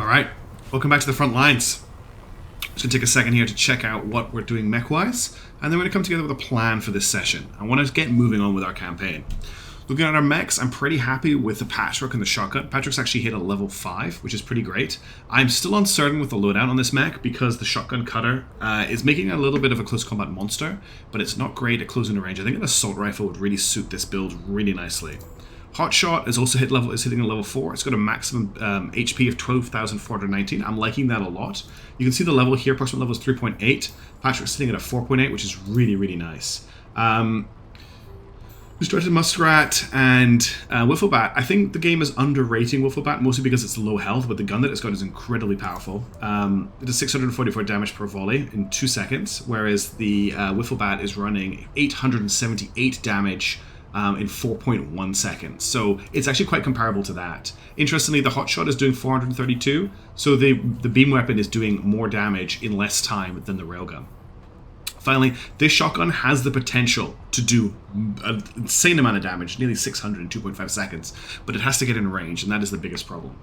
Alright, welcome back to the front lines. Just going to take a second here to check out what we're doing mech-wise, and then we're going to come together with a plan for this session. I want to get moving on with our campaign. Looking at our mechs, I'm pretty happy with the Patchwork and the Shotgun. Patchwork's actually hit a level 5, which is pretty great. I'm still uncertain with the loadout on this mech because the Shotgun Cutter is making a little bit of a close combat monster, but it's not great at closing the range. I think an Assault Rifle would really suit this build really nicely. Hotshot is also hitting a level 4. It's got a maximum HP of 12,419. I'm liking that a lot. You can see the level here, approximate level is 3.8. Patchwork's sitting at a 4.8, which is really, really nice. We started Muskrat and Wifflebat. I think the game is underrating Wifflebat, mostly because it's low health, but the gun that it's got is incredibly powerful. It does 644 damage per volley in 2 seconds, whereas the Wifflebat is running 878 damage in 4.1 seconds. So it's actually quite comparable to that. Interestingly, the Hotshot is doing 432, so the beam weapon is doing more damage in less time than the railgun. Finally, this shotgun has the potential to do an insane amount of damage, nearly 600 in 2.5 seconds, but it has to get in range, and that is the biggest problem.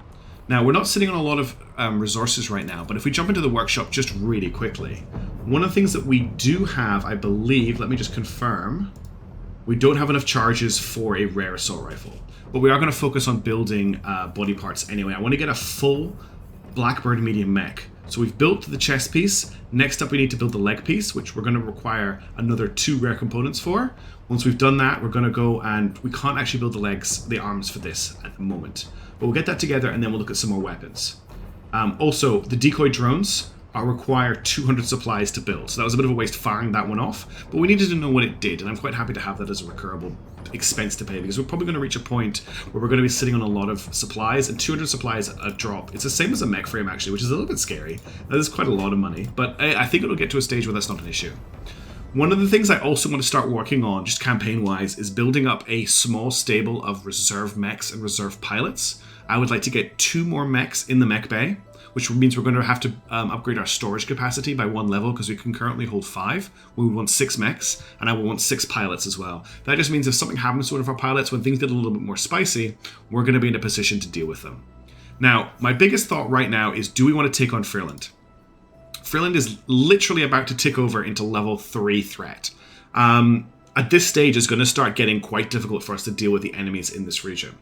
Now, we're not sitting on a lot of resources right now, but if we jump into the workshop just really quickly, one of the things that we do have, I believe, let me just confirm, we don't have enough charges for a rare assault rifle, but we are going to focus on building body parts anyway. I want to get a full Blackbird medium mech. So we've built the chest piece. Next up we need to build the leg piece, which we're going to require another 2 rare components for. Once we've done that, we're going to go and we can't actually build the arms for this at the moment. But we'll get that together and then we'll look at some more weapons. Also, the decoy drones require 200 supplies to build. So that was a bit of a waste firing that one off, but we needed to know what it did, and I'm quite happy to have that as a recurrable expense to pay, because we're probably going to reach a point where we're going to be sitting on a lot of supplies, and 200 supplies a drop. It's the same as a mech frame, actually, which is a little bit scary. That is quite a lot of money, but I think it'll get to a stage where that's not an issue. One of the things I also want to start working on, just campaign-wise, is building up a small stable of reserve mechs and reserve pilots. I would like to get 2 more mechs in the mech bay, which means we're going to have to upgrade our storage capacity by 1 level, because we can currently hold 5. We would want 6 mechs, and I will want 6 pilots as well. That just means if something happens to one of our pilots, when things get a little bit more spicy, we're going to be in a position to deal with them. Now, my biggest thought right now is, do we want to take on Freeland? Freeland is literally about to tick over into level 3 threat. At this stage, it's going to start getting quite difficult for us to deal with the enemies in this region.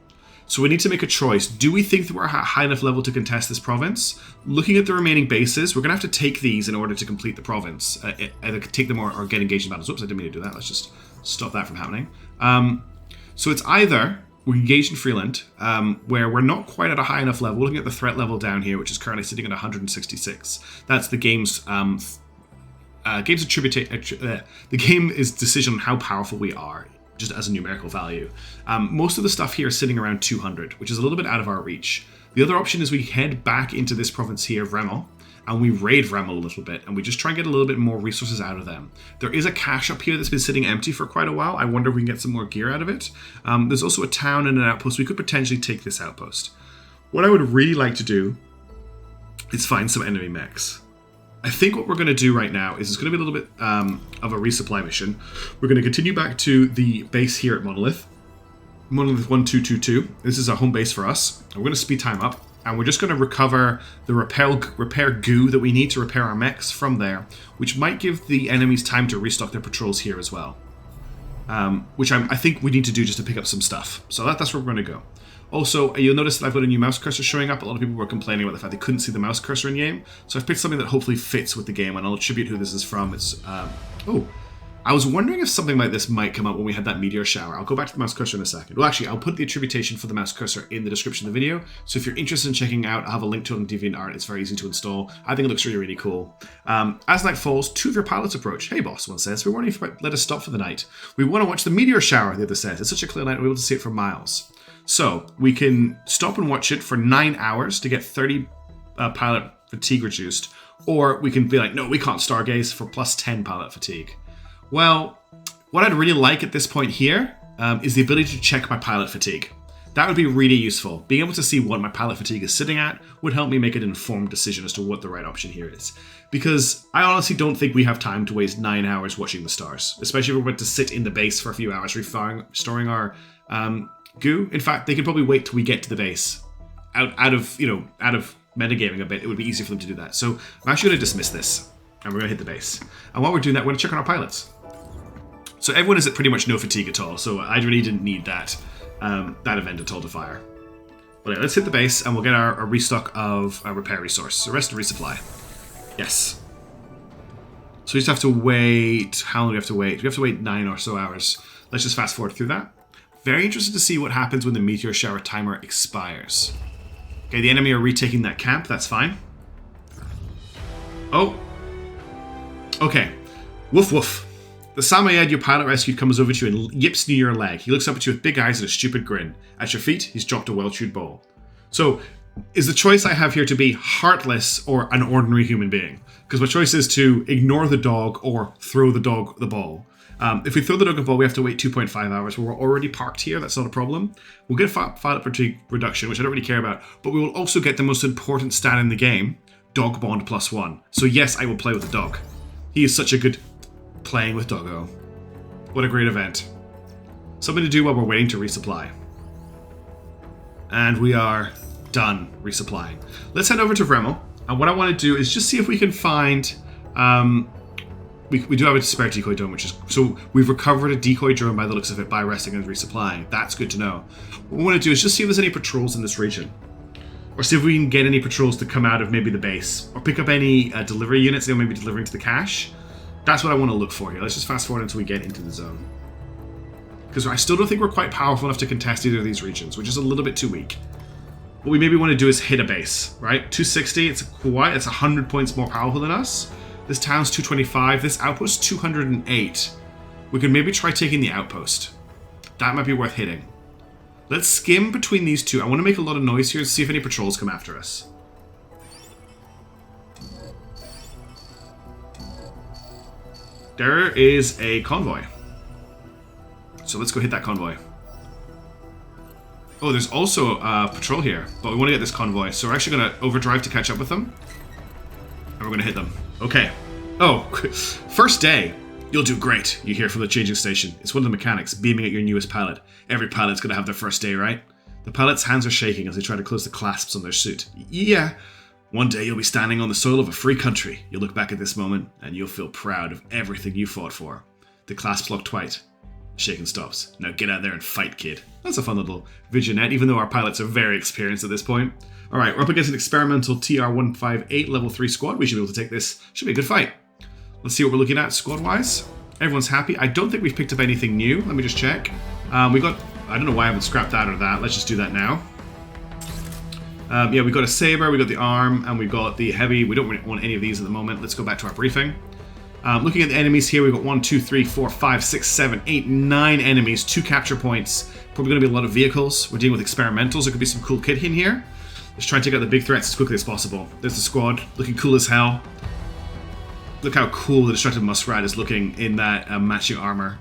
So we need to make a choice. Do we think that we're at a high enough level to contest this province? Looking at the remaining bases, we're going to have to take these in order to complete the province. Either take them or get engaged in battles. Oops, I didn't mean to do that. Let's just stop that from happening. So it's either we engage in Freeland, where we're not quite at a high enough level. Looking at the threat level down here, which is currently sitting at 166. That's the game's the game is decision on how powerful we are, just as a numerical value. Most of the stuff here is sitting around 200, which is a little bit out of our reach. The other option is we head back into this province here, Vremel, and we raid Vremel a little bit, and we just try and get a little bit more resources out of them. There is a cache up here that's been sitting empty for quite a while. I wonder if we can get some more gear out of it. There's also a town and an outpost. We could potentially take this outpost. What I would really like to do is find some enemy mechs. I think what we're going to do right now is it's going to be a little bit of a resupply mission. We're going to continue back to the base here at Monolith 1222. This is a home base for us. We're going to speed time up, and we're just going to recover the repair goo that we need to repair our mechs from there, which might give the enemies time to restock their patrols here as well, which I think we need to do just to pick up some stuff. So that's where we're going to go. Also, you'll notice that I've got a new mouse cursor showing up. A lot of people were complaining about the fact they couldn't see the mouse cursor in game. So I've picked something that hopefully fits with the game, and I'll attribute who this is from. It's I was wondering if something like this might come up when we had that meteor shower. I'll go back to the mouse cursor in a second. Well, actually, I'll put the attribution for the mouse cursor in the description of the video. So if you're interested in checking out, I'll have a link to it on DeviantArt. It's very easy to install. I think it looks really, really cool. As night falls, 2 of your pilots approach. Hey, boss, one says. We're wondering if you might let us stop for the night. We want to watch the meteor shower, the other says. It's such a clear night, we're able to see it for miles. So we can stop and watch it for 9 hours to get 30 pilot fatigue reduced, or we can be like, no, we can't stargaze for plus 10 pilot fatigue. Well, what I'd really like at this point here is the ability to check my pilot fatigue. That would be really useful. Being able to see what my pilot fatigue is sitting at would help me make an informed decision as to what the right option here is. Because I honestly don't think we have time to waste 9 hours watching the stars, especially if we're about to sit in the base for a few hours restoring our goo. In fact, they could probably wait till we get to the base, out of metagaming a bit, it would be easier for them to do that. So I'm actually going to dismiss this, and we're going to hit the base. And while we're doing that, we're going to check on our pilots. So everyone is at pretty much no fatigue at all, so I really didn't need that event at all to fire. But yeah, let's hit the base, and we'll get our restock of our repair resource. The rest to resupply. Yes. So we just have to wait. How long do we have to wait? We have to wait 9 or so hours. Let's just fast forward through that. Very interested to see what happens when the meteor shower timer expires. Okay, the enemy are retaking that camp. That's fine. Oh. Okay. Woof woof. The Samoyed your pilot rescued comes over to you and yips near your leg. He looks up at you with big eyes and a stupid grin. At your feet, he's dropped a well-chewed bowl. So, is the choice I have here to be heartless or an ordinary human being? Because my choice is to ignore the dog or throw the dog the ball. If we throw the dog a ball, we have to wait 2.5 hours. We're already parked here. That's not a problem. We'll get a pilot fatigue reduction, which I don't really care about. But we will also get the most important stat in the game, dog bond +1. So yes, I will play with the dog. He is such a good playing with doggo. What a great event. Something to do while we're waiting to resupply. And we are done resupplying. Let's head over to Vremel. And what I want to do is just see if we can find... We do have a spare decoy drone, which is... So we've recovered a decoy drone by the looks of it by resting and resupplying. That's good to know. What we want to do is just see if there's any patrols in this region. Or see if we can get any patrols to come out of maybe the base. Or pick up any delivery units that may be delivering to the cache. That's what I want to look for here. Let's just fast forward until we get into the zone. Because I still don't think we're quite powerful enough to contest either of these regions. We're just a little bit too weak. What we maybe want to do is hit a base, right? 260, it's 100 points more powerful than us. This town's 225, this outpost 208. We could maybe try taking the outpost. That might be worth hitting. Let's skim between these two. I want to make a lot of noise here to see if any patrols come after us. There is a convoy. So let's go hit that convoy. Oh, there's also a patrol here, but we want to get this convoy. So we're actually going to overdrive to catch up with them. And we're going to hit them. Okay. Oh, first day. You'll do great, you hear from the changing station. It's one of the mechanics beaming at your newest pilot. Every pilot's going to have their first day, right? The pilot's hands are shaking as they try to close the clasps on their suit. Yeah. One day you'll be standing on the soil of a free country. You'll look back at this moment and you'll feel proud of everything you fought for. The clasps lock tight. Shaking stops. Now get out there and fight, kid. That's a fun little vignette, even though our pilots are very experienced at this point. Alright, we're up against an experimental TR-158 level 3 squad. We should be able to take this. Should be a good fight. Let's see what we're looking at squad-wise. Everyone's happy. I don't think we've picked up anything new. Let me just check. We got... I don't know why I haven't scrapped that or that. Let's just do that now. Yeah, we got a saber, we got the arm, and we got the heavy. We don't really want any of these at the moment. Let's go back to our briefing. Looking at the enemies here, we've got 1, 2, 3, 4, 5, 6, 7, 8, 9 enemies, 2 capture points. Probably going to be a lot of vehicles. We're dealing with experimentals. There could be some cool kit in here. Let's try and take out the big threats as quickly as possible. There's the squad, looking cool as hell. Look how cool the Destructive Muskrat is looking in that matching armor.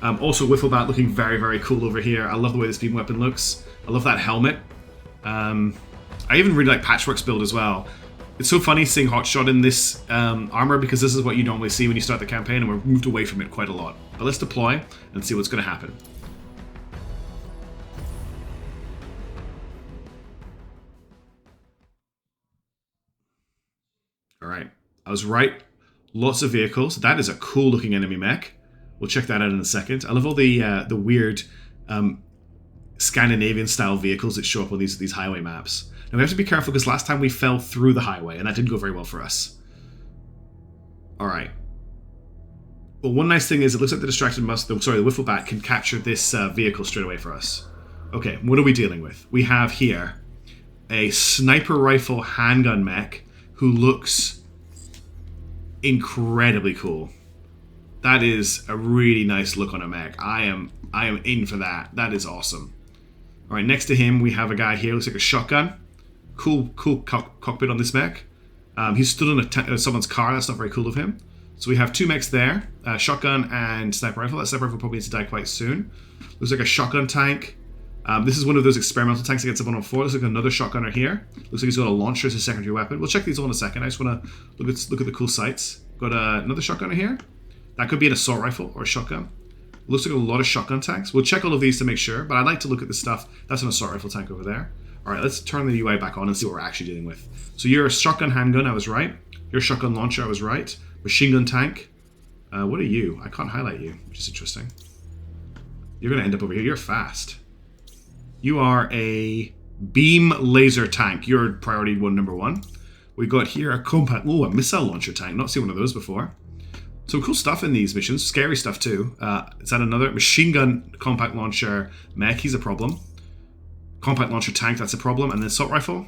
Also, Wifflebat looking very, very cool over here. I love the way this beam weapon looks. I love that helmet. I even really like Patchwork's build as well. It's so funny seeing Hotshot in this armor because this is what you normally see when you start the campaign, and we're moved away from it quite a lot. But let's deploy and see what's going to happen. Alright, I was right. Lots of vehicles. That is a cool looking enemy mech. We'll check that out in a second. I love all the weird Scandinavian style vehicles that show up on these highway maps. Now we have to be careful because last time we fell through the highway and that didn't go very well for us. Alright. Well, one nice thing is it looks like the Wifflebat can capture this vehicle straight away for us. Okay, what are we dealing with? We have here a sniper rifle handgun mech who looks incredibly cool. That is a really nice look on a mech. I am in for that. That is awesome. Alright, next to him we have a guy here, looks like a shotgun. Cool cockpit on this mech. He stood on someone's car, that's not very cool of him. So we have 2 mechs there, shotgun and sniper rifle. That sniper rifle probably needs to die quite soon. Looks like a shotgun tank. This is one of those experimental tanks against a 104. Looks like another shotgunner here. Looks like he's got a launcher as a secondary weapon. We'll check these all in a second. I just want to look at the cool sights. Got another shotgunner here. That could be an assault rifle or a shotgun. Looks like a lot of shotgun tanks. We'll check all of these to make sure, but I'd like to look at the stuff. That's an assault rifle tank over there. All right, let's turn the UI back on and see what we're actually dealing with. So you're a shotgun handgun, I was right. You're a shotgun launcher, I was right. Machine gun tank. What are you? I can't highlight you, which is interesting. You're going to end up over here. You're fast. You are a beam laser tank. You're priority one, number one. We got here a compact, a missile launcher tank. Not seen one of those before. Some cool stuff in these missions. Scary stuff too. Is that another? Machine gun compact launcher mech. He's a problem. Compact launcher tank. That's a problem. And then assault rifle.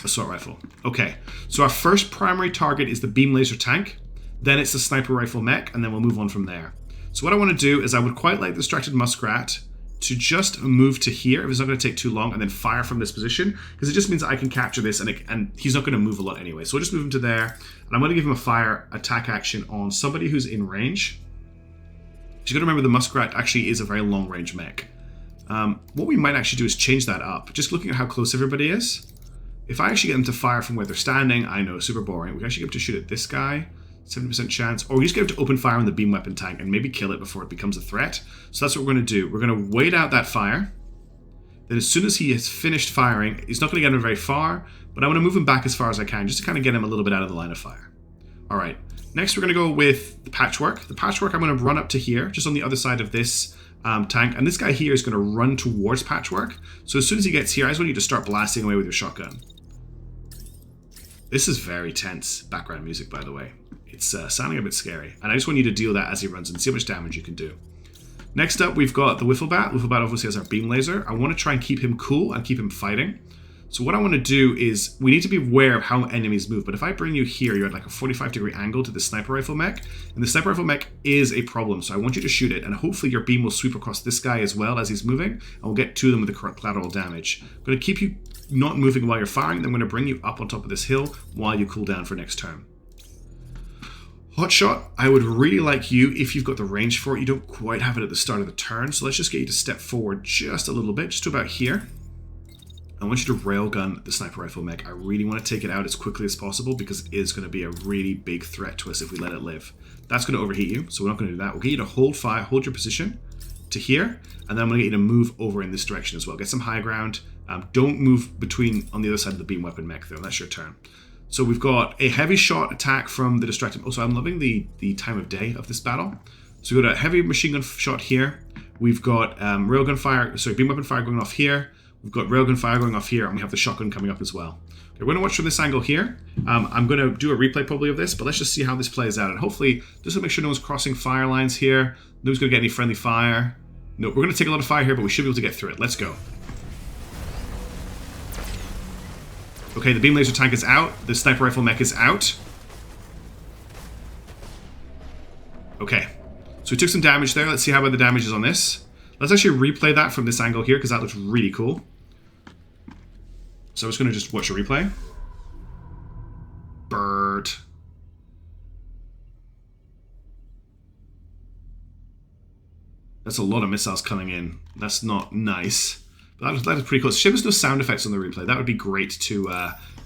Assault rifle. Okay. So our first primary target is the beam laser tank. Then it's the sniper rifle mech. And then we'll move on from there. So what I want to do is I would quite like the distracted muskrat to just move to here if it's not going to take too long, and then fire from this position, because it just means I can capture this, and he's not going to move a lot anyway. So we'll just move him to there, and I'm going to give him a fire attack action on somebody who's in range. You've got to remember the muskrat actually is a very long range mech. What we might actually do is change that up, just looking at how close everybody is. If I actually get them to fire from where they're standing, I know, super boring. We can actually get them to shoot at this guy. 70% chance, or we just get him to open fire on the beam weapon tank and maybe kill it before it becomes a threat. So that's what we're going to do. We're going to wait out that fire. Then as soon as he has finished firing, he's not going to get him very far, but I want to move him back as far as I can just to kind of get him a little bit out of the line of fire. All right, next we're going to go with the patchwork. The patchwork I'm going to run up to here, just on the other side of this tank, and this guy here is going to run towards patchwork. So as soon as he gets here, I just want you to start blasting away with your shotgun. This is very tense background music, by the way. It's sounding a bit scary. And I just want you to deal that as he runs and see how much damage you can do. Next up, we've got the Wiffle Bat. Wiffle Bat obviously has our beam laser. I want to try and keep him cool and keep him fighting. So what I want to do is, we need to be aware of how enemies move. But if I bring you here, you're at like a 45-degree angle to the sniper rifle mech. And the sniper rifle mech is a problem. So I want you to shoot it. And hopefully your beam will sweep across this guy as well as he's moving. And we'll get to them with the correct collateral damage. I'm going to keep you not moving while you're firing. Then I'm going to bring you up on top of this hill while you cool down for next turn. Hotshot, I would really like you, if you've got the range for it. You don't quite have it at the start of the turn, so let's just get you to step forward just a little bit, just to about here. I want you to railgun the sniper rifle mech. I really want to take it out as quickly as possible because it is going to be a really big threat to us if we let it live. That's going to overheat you, so we're not going to do that. We'll get you to hold fire, hold your position to here, and then I'm going to get you to move over in this direction as well. Get some high ground. Don't move between on the other side of the beam weapon mech though. That's your turn. So we've got a heavy shot attack from the distracted. Also, I'm loving the time of day of this battle. So we've got a heavy machine gun shot here. We've got railgun fire, sorry, beam weapon fire going off here. We've got railgun fire going off here, and we have the shotgun coming up as well. Okay, we're going to watch from this angle here. I'm going to do a replay probably of this, but let's just see how this plays out. And hopefully, just to make sure no one's crossing fire lines here. Nobody's going to get any friendly fire. No, we're going to take a lot of fire here, but we should be able to get through it. Let's go. Okay, the beam laser tank is out. The sniper rifle mech is out. Okay, so we took some damage there. Let's see how bad the damage is on this. Let's actually replay that from this angle here because that looks really cool. So I'm just going to just watch a replay. Bird. That's a lot of missiles coming in. That's not nice. But that is pretty cool. Shame there's no sound effects on the replay. That would be great to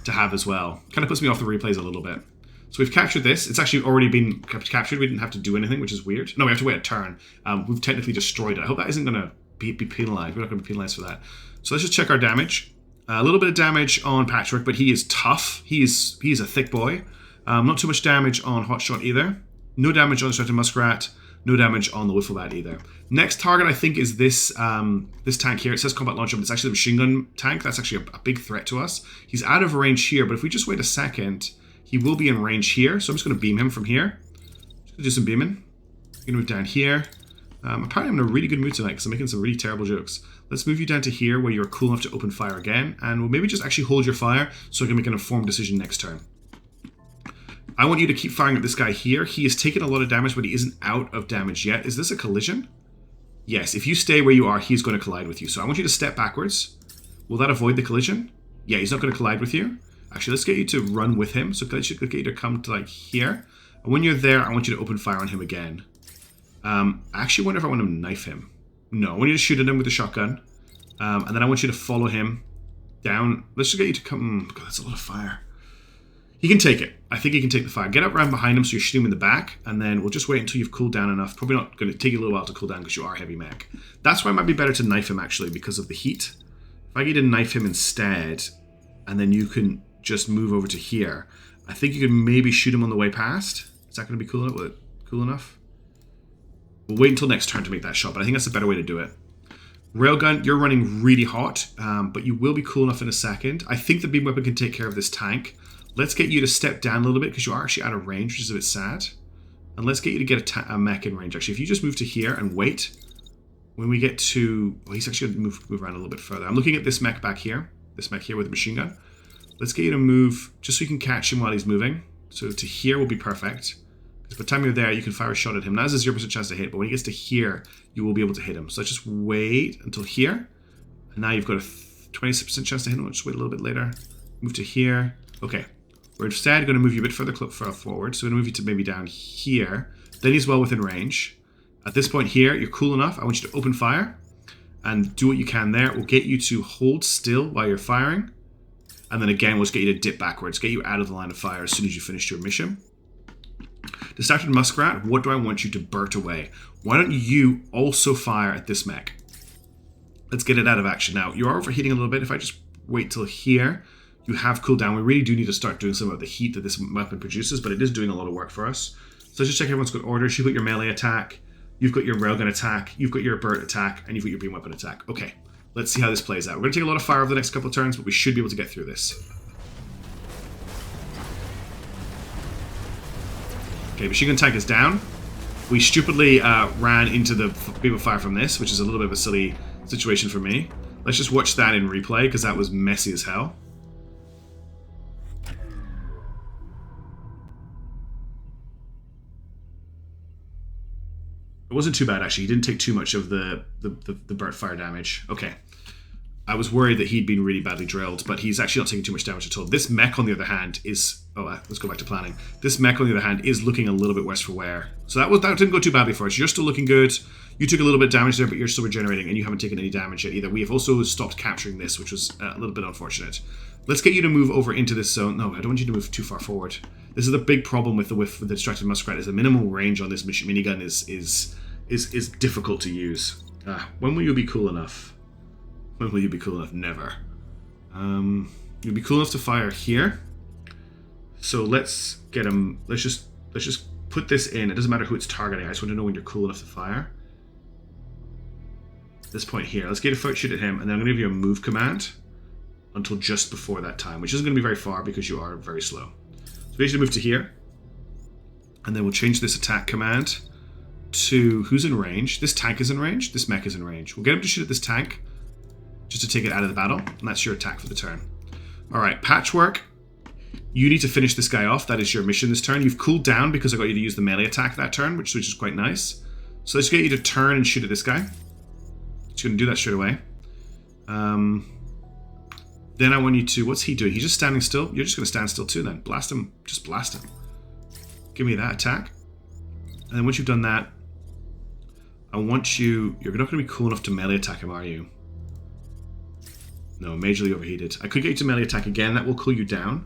have as well. Kind of puts me off the replays a little bit. So we've captured this. It's actually already been captured. We didn't have to do anything, which is weird. No, we have to wait a turn. We've technically destroyed it. I hope that isn't going to be penalized. We're not going to be penalized for that. So let's just check our damage. A little bit of damage on Patchwork, but he is tough. He's a thick boy. Not too much damage on Hotshot either. No damage on Distracted Muskrat. No damage on the Wiffle Bat either. Next target, I think, is this this tank here. It says combat launcher, but it's actually the machine gun tank. That's actually a big threat to us. He's out of range here, but if we just wait a second, he will be in range here. So I'm just going to beam him from here. Just going to do some beaming. I'm going to move down here. Apparently I'm in a really good mood tonight because I'm making some really terrible jokes. Let's move you down to here where you're cool enough to open fire again. And we'll maybe just actually hold your fire so I can make an informed decision next turn. I want you to keep firing at this guy here. He has taken a lot of damage, but he isn't out of damage yet. Is this a collision? Yes, if you stay where you are, he's going to collide with you. So I want you to step backwards. Will that avoid the collision? Yeah, he's not going to collide with you. Actually, let's get you to run with him. So let's get you to come to like here. And when you're there, I want you to open fire on him again. I actually wonder if I want to knife him. No, I want you to shoot at him with a shotgun. And then I want you to follow him down. Let's just get you to come. God, that's a lot of fire. He can take it. I think he can take the fire. Get up around behind him so you're shooting him in the back, and then we'll just wait until you've cooled down enough. Probably not going to take you a little while to cool down because you are heavy mech. That's why it might be better to knife him, actually, because of the heat. If I get to knife him instead, and then you can just move over to here, I think you can maybe shoot him on the way past. Is that going to be cool enough? Cool enough? We'll wait until next turn to make that shot, but I think that's a better way to do it. Railgun, you're running really hot, but you will be cool enough in a second. I think the beam weapon can take care of this tank. Let's get you to step down a little bit because you are actually out of range, which is a bit sad. And let's get you to get a mech in range. Actually, if you just move to here and wait, when we get to... Well, he's actually going to move around a little bit further. I'm looking at this mech back here. This mech here with the machine gun. Let's get you to move just so you can catch him while he's moving. So to here will be perfect. Because by the time you're there, you can fire a shot at him. Now there's a 0% chance to hit, but when he gets to here, you will be able to hit him. So let's just wait until here. And now you've got a 20% chance to hit him. We'll just wait a little bit later. Move to here. Okay. We're instead going to move you a bit further forward. So we're going to move you to maybe down here. Then he's well within range. At this point here, you're cool enough. I want you to open fire and do what you can there. We'll get you to hold still while you're firing. And then again, we'll just get you to dip backwards. Get you out of the line of fire as soon as you finish your mission. Distracted Muskrat, what do I want you to burst away? Why don't you also fire at this mech? Let's get it out of action now. You are overheating a little bit. If I just wait till here... You have cooldown. We really do need to start doing some of the heat that this weapon produces, but it is doing a lot of work for us. So let's just check everyone's got orders. You've got your melee attack, you've got your railgun attack, you've got your bird attack, and you've got your beam weapon attack. Okay, let's see how this plays out. We're going to take a lot of fire over the next couple of turns, but we should be able to get through this. Okay, machine gun tank is down. We stupidly ran into the beam of fire from this, which is a little bit of a silly situation for me. Let's just watch that in replay, because that was messy as hell. It wasn't too bad, actually. He didn't take too much of the burnt fire damage. Okay. I was worried that he'd been really badly drilled, but he's actually not taking too much damage at all. This mech, on the other hand, is... Oh, let's go back to planning. This mech, on the other hand, is looking a little bit worse for wear. So that didn't go too badly for us. You're still looking good. You took a little bit of damage there, but you're still regenerating, and you haven't taken any damage yet either. We have also stopped capturing this, which was a little bit unfortunate. Let's get you to move over into this zone. No, I don't want you to move too far forward. This is the big problem with the Distracted Muskrat, is the minimal range on this minigun is difficult to use. When will you be cool enough? When will you be cool enough? Never. You'll be cool enough to fire here. So let's get him. Let's just put this in. It doesn't matter who it's targeting. I just want to know when you're cool enough to fire. At this point here, let's get a foot shoot at him, and then I'm going to give you a move command until just before that time, which isn't going to be very far because you are very slow. So we should move to here, and then we'll change this attack command to who's in range. This tank is in range. This mech is in range. We'll get him to shoot at this tank just to take it out of the battle, and that's your attack for the turn. All right, Patchwork. You need to finish this guy off. That is your mission this turn. You've cooled down because I got you to use the melee attack that turn, which is quite nice. So let's get you to turn and shoot at this guy. Just going to do that straight away. Then I want you to... What's he doing? He's just standing still. You're just going to stand still too then. Blast him. Just blast him. Give me that attack. And then once you've done that, I want you... You're not going to be cool enough to melee attack him, are you? No, majorly overheated. I could get you to melee attack again. That will cool you down.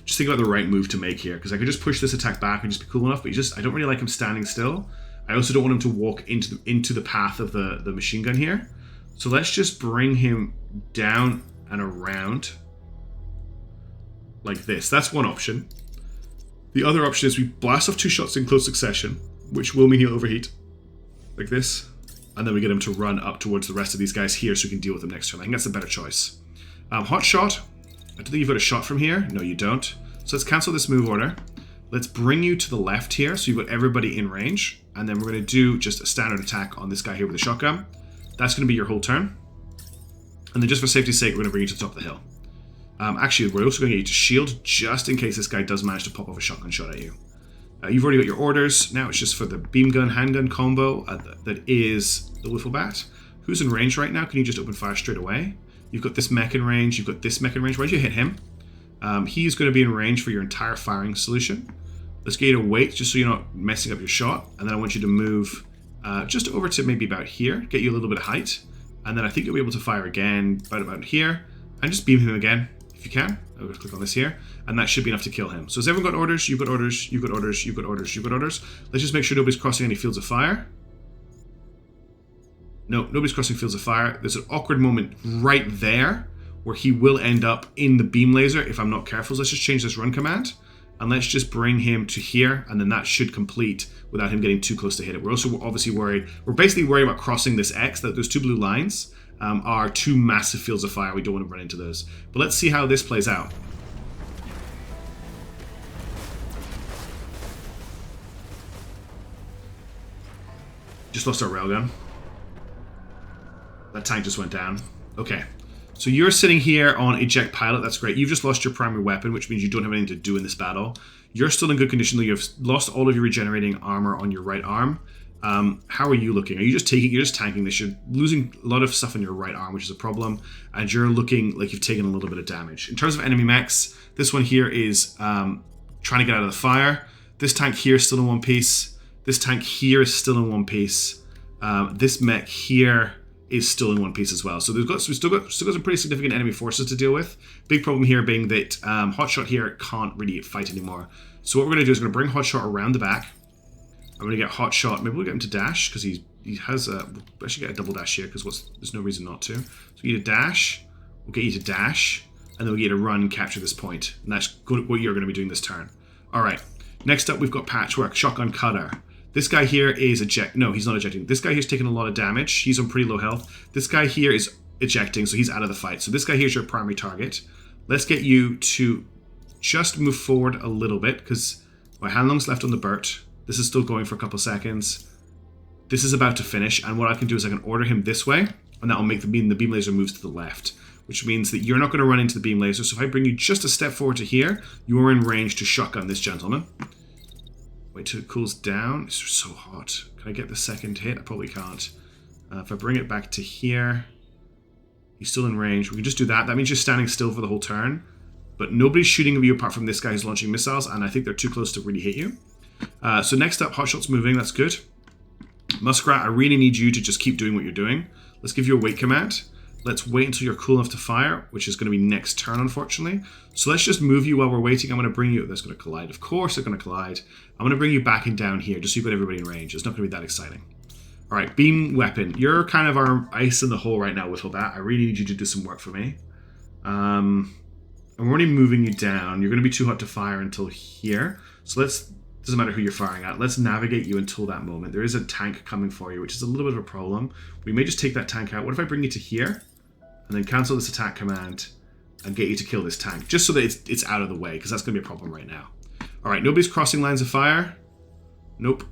Just think about the right move to make here, because I could just push this attack back and just be cool enough, but I don't really like him standing still. I also don't want him to walk into the path of the machine gun here. So let's just bring him down and around like this. That's one option. The other option is we blast off 2 shots in close succession, which will mean he'll overheat. Like this. And then we get him to run up towards the rest of these guys here so we can deal with them next turn. I think that's a better choice. Hot shot. I don't think you've got a shot from here. No, you don't. So let's cancel this move order. Let's bring you to the left here so you've got everybody in range. And then we're going to do just a standard attack on this guy here with a shotgun. That's going to be your whole turn. And then just for safety's sake, we're going to bring you to the top of the hill. Actually, we're also going to get you to shield just in case this guy does manage to pop off a shotgun shot at you. You've already got your orders. Now it's just for the beam gun, handgun combo that is the Wiffle Bat. Who's in range right now? Can you just open fire straight away? You've got this mech in range. You've got this mech in range. Why don't you hit him? He's going to be in range for your entire firing solution. Let's get you to wait just so you're not messing up your shot. And then I want you to move just over to maybe about here. Get you a little bit of height. And then I think you'll be able to fire again about here. And just beam him again if you can. I'm going to click on this here. And that should be enough to kill him. So has everyone got orders? You've got orders. You've got orders. You've got orders. You've got orders. Let's just make sure nobody's crossing any fields of fire. No, nobody's crossing fields of fire. There's an awkward moment right there where he will end up in the beam laser if I'm not careful. So let's just change this run command. And let's just bring him to here, and then that should complete without him getting too close to hit it. We're also obviously worried. We're basically worried about crossing this X. That those two blue lines are two massive fields of fire. We don't want to run into those. But let's see how this plays out. Just lost our railgun. That tank just went down. Okay. So you're sitting here on eject pilot. That's great. You've just lost your primary weapon, which means you don't have anything to do in this battle. You're still in good condition, though. You've lost all of your regenerating armor on your right arm. How are you looking? Are you just taking? You're just tanking this. You're losing a lot of stuff on your right arm, which is a problem. And you're looking like you've taken a little bit of damage. In terms of enemy mechs, this one here is trying to get out of the fire. This tank here is still in one piece. This tank here is still in one piece. This mech here is still in one piece as well. So we've still got some pretty significant enemy forces to deal with. Big problem here being that Hotshot here can't really fight anymore. So what we're going to do is we're going to bring Hotshot around the back. I'm going to get Hotshot. Maybe we'll get him to dash because he has a... We'll actually get a double dash here because there's no reason not to. So we get a dash. We'll get you to dash. And then we'll get you to run and capture this point. And that's what you're going to be doing this turn. All right. Next up, we've got Patchwork, Shotgun Cutter. This guy here is No, he's not ejecting. This guy here's taking a lot of damage. He's on pretty low health. This guy here is ejecting, so he's out of the fight. So this guy here's your primary target. Let's get you to just move forward a little bit, because my hand long's left on the Burt. This is still going for a couple seconds. This is about to finish, and what I can do is I can order him this way, and that will make the beam laser moves to the left, which means that you're not going to run into the beam laser. So if I bring you just a step forward to here, you are in range to shotgun this gentleman. Wait till it cools down. It's so hot. Can I get the second hit? I probably can't. If I bring it back to here, he's still in range. We can just do that. That means you're standing still for the whole turn. But nobody's shooting at you apart from this guy who's launching missiles, and I think they're too close to really hit you. So next up, Hotshot's moving. That's good. Muskrat, I really need you to just keep doing what you're doing. Let's give you a wait command. Let's wait until you're cool enough to fire, which is going to be next turn, unfortunately. So let's just move you while we're waiting. I'm going to bring you... That's going to collide. Of course they're going to collide. I'm going to bring you back and down here, just so you've got everybody in range. It's not going to be that exciting. All right, beam weapon. You're kind of our ice in the hole right now, Whifflebat. I really need you to do some work for me. I'm already moving you down. You're going to be too hot to fire until here. So let's... Doesn't matter who you're firing at. Let's navigate you until that moment. There is a tank coming for you, which is a little bit of a problem. We may just take that tank out. What if I bring you to here? And then cancel this attack command and get you to kill this tank, just so that it's out of the way, because that's going to be a problem right now. All right, nobody's crossing lines of fire. Nope.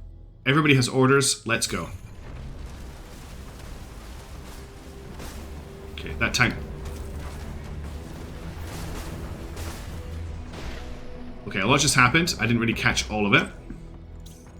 Everybody has orders. Let's go. Okay, that tank. Okay, a lot just happened. I didn't really catch all of it.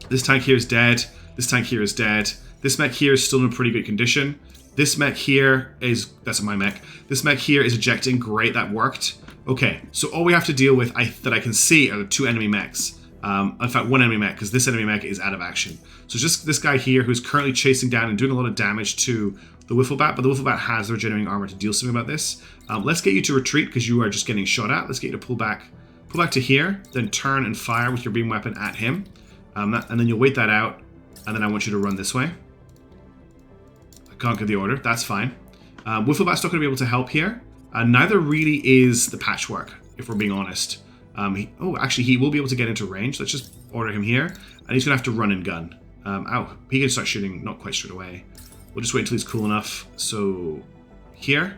This tank here is dead. This tank here is dead. This mech here is still in pretty good condition. This mech here is... That's my mech. This mech here is ejecting. Great, that worked. Okay, so all we have to deal with that I can see are the two enemy mechs. In fact, one enemy mech, because this enemy mech is out of action. So just this guy here who's currently chasing down and doing a lot of damage to the Whifflebat, but the Whifflebat has their regenerating armor to deal something about this. Let's get you to retreat, because you are just getting shot at. Let's get you to pull back to here, then turn and fire with your beam weapon at him. And then you'll wait that out, and then I want you to run this way. Can't give the order. That's fine. Whifflebat's not going to be able to help here. Neither really is the Patchwork, if we're being honest. Actually, he will be able to get into range. Let's just order him here. And he's going to have to run and gun. He can start shooting not quite straight away. We'll just wait until he's cool enough. So, here.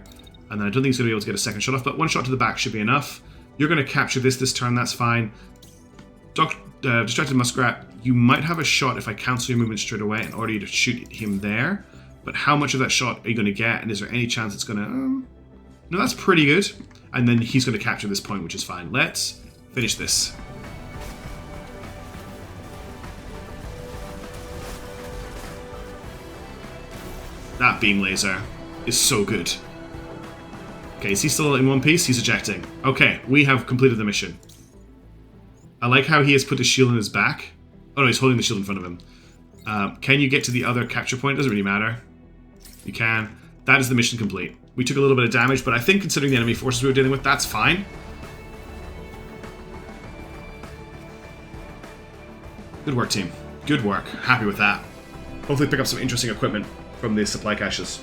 And then I don't think he's going to be able to get a second shot off, but one shot to the back should be enough. You're going to capture this turn. That's fine. Distracted Muskrat, you might have a shot if I cancel your movement straight away and order you to shoot him there. But how much of that shot are you going to get? And is there any chance it's going to... No, that's pretty good. And then he's going to capture this point, which is fine. Let's finish this. That beam laser is so good. Okay, is he still in one piece? He's ejecting. Okay, we have completed the mission. I like how he has put his shield in his back. Oh no, he's holding the shield in front of him. Can you get to the other capture point? Doesn't really matter. You can. That is the mission complete. We took a little bit of damage, but I think considering the enemy forces we were dealing with, that's fine. Good work, team. Good work. Happy with that. Hopefully pick up some interesting equipment. from the supply caches.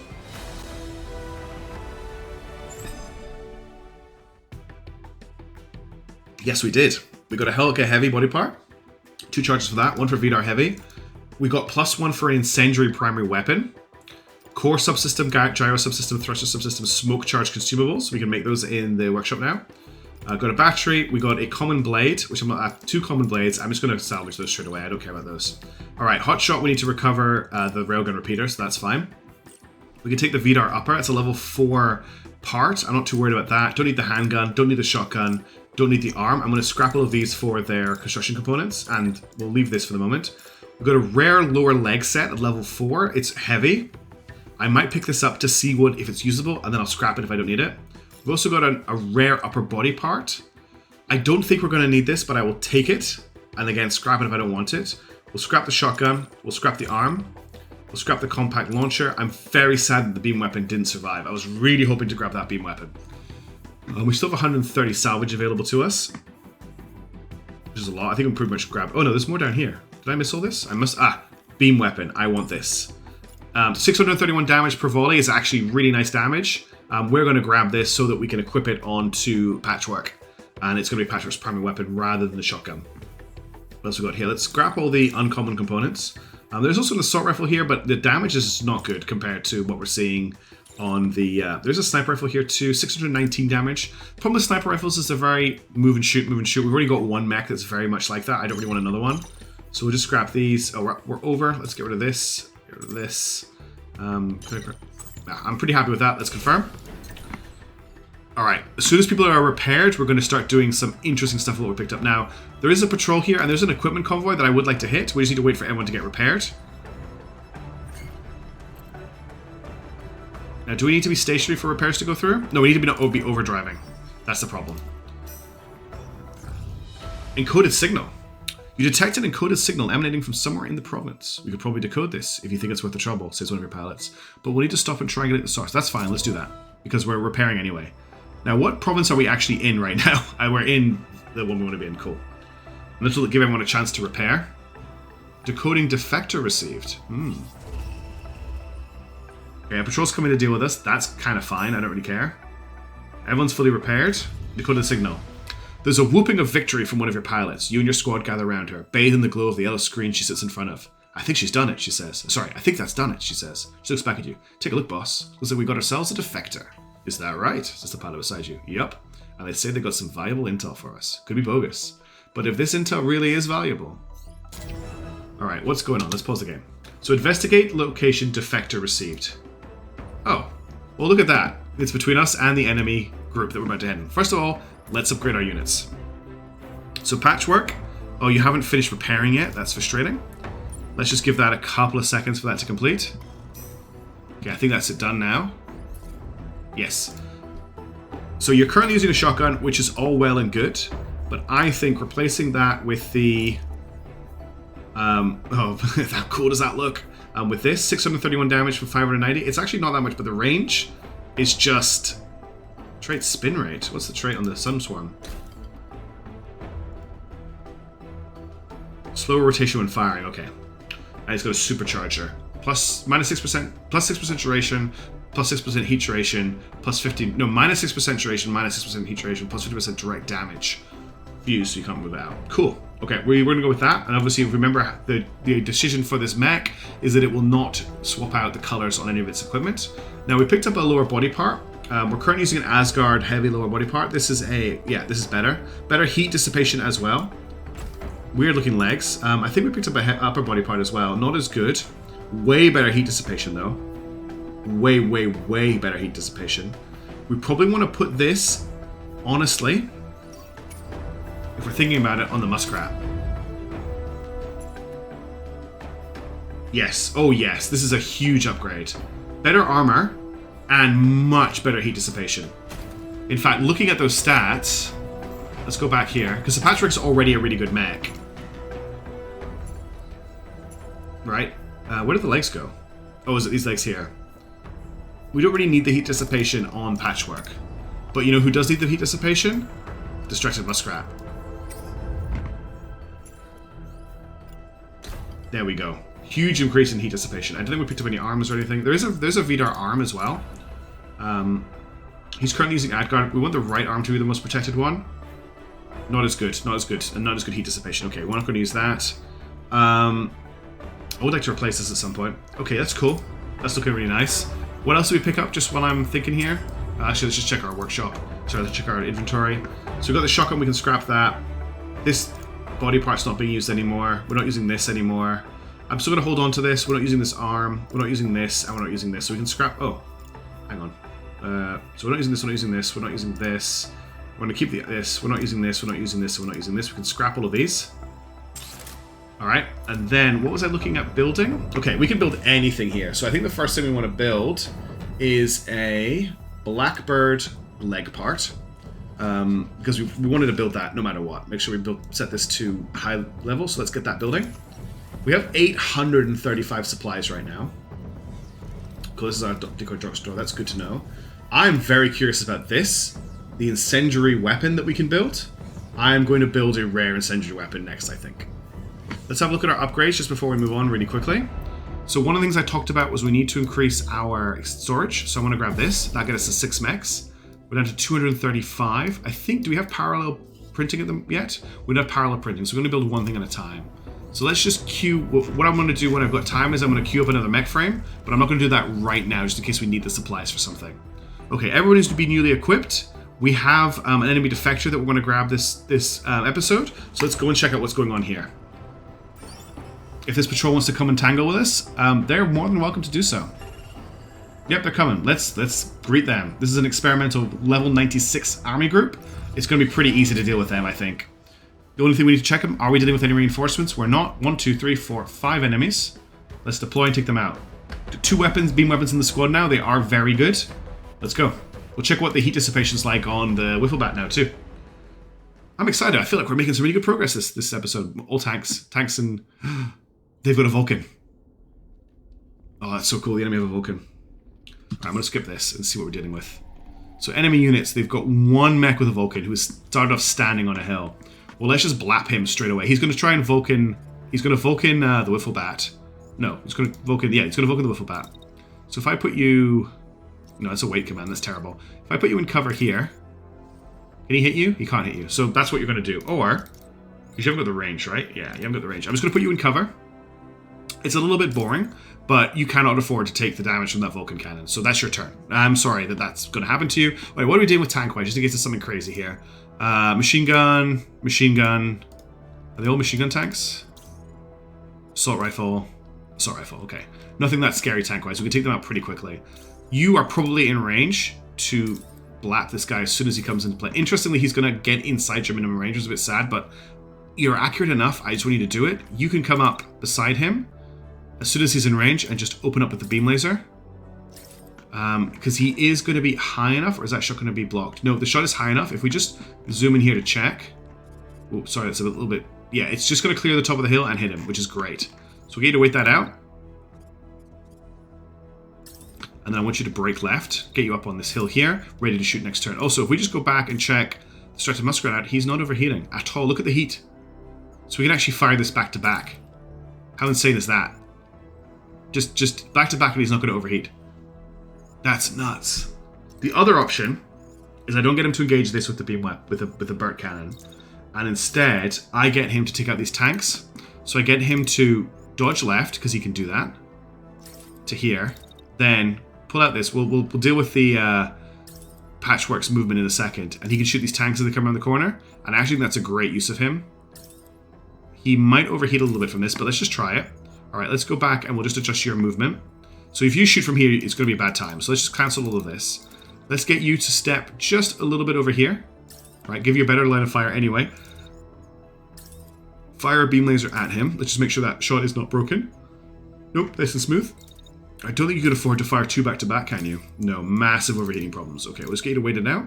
Yes, we did. We got a Helica Heavy body part. 2 charges for that. 1 for Vidar Heavy. We got +1 for an Incendiary primary weapon. Core subsystem, gyro subsystem, thruster subsystem, smoke charge consumables. We can make those in the workshop now. Got a battery. We got a common blade, which I'm going to have 2 common blades. I'm just going to salvage those straight away. I don't care about those. All right, hotshot. We need to recover the railgun repeater, so that's fine. We can take the Vidar upper. It's a level 4 part. I'm not too worried about that. Don't need the handgun. Don't need the shotgun. Don't need the arm. I'm going to scrap all of these for their construction components, and we'll leave this for the moment. We've got a rare lower leg set at level 4. It's heavy. I might pick this up to see what if it's usable, and then I'll scrap it if I don't need it. We've also got a rare upper body part. I don't think we're going to need this, but I will take it, and again, scrap it if I don't want it. We'll scrap the shotgun. We'll scrap the arm. We'll scrap the compact launcher. I'm very sad that the beam weapon didn't survive. I was really hoping to grab that beam weapon. We still have 130 salvage available to us, which is a lot. I think we pretty much grabbed... Oh no, there's more down here. Did I miss all this? I must... Ah, beam weapon. I want this. 631 damage per volley is actually really nice damage. We're going to grab this so that we can equip it onto Patchwork. And it's going to be Patchwork's primary weapon rather than the shotgun. What else we got here? Let's scrap all the uncommon components. There's also an assault rifle here, but the damage is not good compared to what we're seeing on the... there's a sniper rifle here too, 619 damage. The problem with sniper rifles is they're very move and shoot, move and shoot. We've already got one mech that's very much like that. I don't really want another one. So we'll just scrap these. Oh, we're over. Let's get rid of this. Get rid of this. I'm pretty happy with that. Let's confirm. Alright, as soon as people are repaired, we're going to start doing some interesting stuff with what we picked up. Now, there is a patrol here, and there's an equipment convoy that I would like to hit. We just need to wait for everyone to get repaired. Now, do we need to be stationary for repairs to go through? No, we need to be overdriving. That's the problem. Encoded signal. You detect an encoded signal emanating from somewhere in the province. We could probably decode this if you think it's worth the trouble, says one of your pilots. But we'll need to stop and triangulate the source. That's fine, let's do that. Because we're repairing anyway. Now, what province are we actually in right now? We're in the one we want to be in. Cool. And this will give everyone a chance to repair. Decoding defector received. Okay, a patrol's coming to deal with us. That's kind of fine. I don't really care. Everyone's fully repaired. Decoded signal. There's a whooping of victory from one of your pilots. You and your squad gather around her, bathed in the glow of the yellow screen she sits in front of. I think she's done it, she says. Sorry, I think that's done it, she says. She looks back at you. Take a look, boss. Looks like we got ourselves a defector. Is that right? Says the pilot beside you. Yup. And they say they got some valuable intel for us. Could be bogus. But if this intel really is valuable... Alright, what's going on? Let's pause the game. So investigate location defector received. Oh. Well, look at that. It's between us and the enemy group that we're about to head in. First of all, let's upgrade our units. So Patchwork. Oh, you haven't finished repairing yet? That's frustrating. Let's just give that a couple of seconds for that to complete. Okay, I think that's it done now. Yes. So you're currently using a shotgun, which is all well and good, but I think replacing that with the... oh, how cool does that look? With this, 631 damage for 590. It's actually not that much, but the range is just... Trait spin rate. What's the trait on the Sun Swarm? Slower rotation when firing. Okay. And it's got a supercharger. -6%, +6% duration, +6% heat duration, +15. No, -6% duration, -6% heat duration, +50% direct damage. Fuse, so you can't move it out. Cool. Okay, we're going to go with that. And obviously, remember, the decision for this mech is that it will not swap out the colors on any of its equipment. Now, we picked up a lower body part. We're currently using an Asgard heavy lower body part. This is this is better. Better heat dissipation as well. Weird looking legs. I think we picked up a upper body part as well. Not as good. Way better heat dissipation though. Way, way, way better heat dissipation. We probably want to put this, honestly, if we're thinking about it, on the Muskrat. Yes. Oh yes. This is a huge upgrade. Better armor and much better heat dissipation. In fact, looking at those stats, let's go back here, because the Patchwork's already a really good mech. Right? Where did the legs go? Oh, is it these legs here? We don't really need the heat dissipation on Patchwork. But you know who does need the heat dissipation? Distracted Muskrat. There we go. Huge increase in heat dissipation. I don't think we picked up any arms or anything. There's a Vidar arm as well. He's currently using Adguard. We want the right arm to be the most protected one. Not as good, not as good, and not as good heat dissipation. Okay, we're not going to use that. I would like to replace this at some point. Okay, that's cool. That's looking really nice. What else do we pick up just while I'm thinking here? Actually, let's just check our workshop. Sorry, let's check our inventory. So we've got the shotgun, we can scrap that. This body part's not being used anymore. We're not using this anymore. I'm still going to hold on to this. We're not using this arm. We're not using this, and we're not using this. So we can scrap... Oh, hang on. So we're not using this, we're not using this, we're not using this. We're going to keep this. We're not using this, we're not using this, we're not using this. We can scrap all of these. Alright, and then what was I looking at building? Okay, we can build anything here. So I think the first thing we want to build is a Blackbird leg part. Because we wanted to build that no matter what. Make sure we set this to high level, so let's get that building. We have 835 supplies right now. Cool, this is our decoy drugstore, that's good to know. I'm very curious about this, the incendiary weapon that we can build. I'm going to build a rare incendiary weapon next, I think. Let's have a look at our upgrades just before we move on really quickly. So one of the things I talked about was we need to increase our storage. So I want to grab this. That'll get us to 6 mechs. We're down to 235. I think, do we have parallel printing at them yet? We don't have parallel printing, so we're going to build one thing at a time. So let's just queue, what I'm going to do when I've got time is I'm going to queue up another mech frame, but I'm not going to do that right now just in case we need the supplies for something. Okay, everyone needs to be newly equipped. We have an enemy defector that we're going to grab this episode, so let's go and check out what's going on here. If this patrol wants to come and tangle with us, they're more than welcome to do so. Yep, they're coming. Let's greet them. This is an experimental level 96 army group. It's going to be pretty easy to deal with them, I think. The only thing we need to check them, are we dealing with any reinforcements? We're not. 1, 2, 3, 4, 5 enemies. Let's deploy and take them out. 2 weapons, beam weapons in the squad now. They are very good. Let's go. We'll check what the heat dissipation's like on the Wifflebat now, too. I'm excited. I feel like we're making some really good progress this episode. All tanks. Tanks and... They've got a Vulcan. Oh, that's so cool. The enemy have a Vulcan. Alright, I'm going to skip this and see what we're dealing with. So enemy units, they've got 1 mech with a Vulcan who started off standing on a hill. Well, let's just blap him straight away. He's going to try and Vulcan... He's going to Vulcan the Wifflebat. No, he's going to Vulcan... Yeah, he's going to Vulcan the Wifflebat. So if I put you... No, that's a weight command. That's terrible. If I put you in cover here... Can he hit you? He can't hit you. So that's what you're going to do. Or... Because you haven't got the range, right? Yeah, you haven't got the range. I'm just going to put you in cover. It's a little bit boring, but you cannot afford to take the damage from that Vulcan cannon. So that's your turn. I'm sorry that that's going to happen to you. Wait, what are we doing with tank-wise? Just in case there's something crazy here. Machine gun. Are they all machine gun tanks? Assault rifle. Okay. Nothing that scary tank-wise. We can take them out pretty quickly. You are probably in range to blap this guy as soon as he comes into play. Interestingly, he's going to get inside your minimum range. It's a bit sad, but you're accurate enough. I just want you to do it. You can come up beside him as soon as he's in range and just open up with the beam laser. Because he is going to be high enough, or is that shot going to be blocked? No, the shot is high enough. If we just zoom in here to check. Oh, sorry, that's a little bit... Yeah, it's just going to clear the top of the hill and hit him, which is great. So we get to wait that out. And then I want you to break left, get you up on this hill here, ready to shoot next turn. Also, if we just go back and check the Strata Muskrat out, he's not overheating at all. Look at the heat. So we can actually fire this back to back. How insane is that? Just back to back and he's not going to overheat. That's nuts. The other option is I don't get him to engage this with the beam with the Burt cannon. And instead, I get him to take out these tanks. So I get him to dodge left, because he can do that, to here. Then pull out this. We'll deal with the Patchwork's movement in a second. And he can shoot these tanks as they come around the corner. And I actually think that's a great use of him. He might overheat a little bit from this, but let's just try it. Alright, let's go back and we'll just adjust your movement. So if you shoot from here, it's going to be a bad time. So let's just cancel all of this. Let's get you to step just a little bit over here. Alright, give you a better line of fire anyway. Fire a beam laser at him. Let's just make sure that shot is not broken. Nope, nice and smooth. I don't think you could afford to fire 2 back-to-back, can you? No, massive overheating problems. Okay, let's get you to wait it out.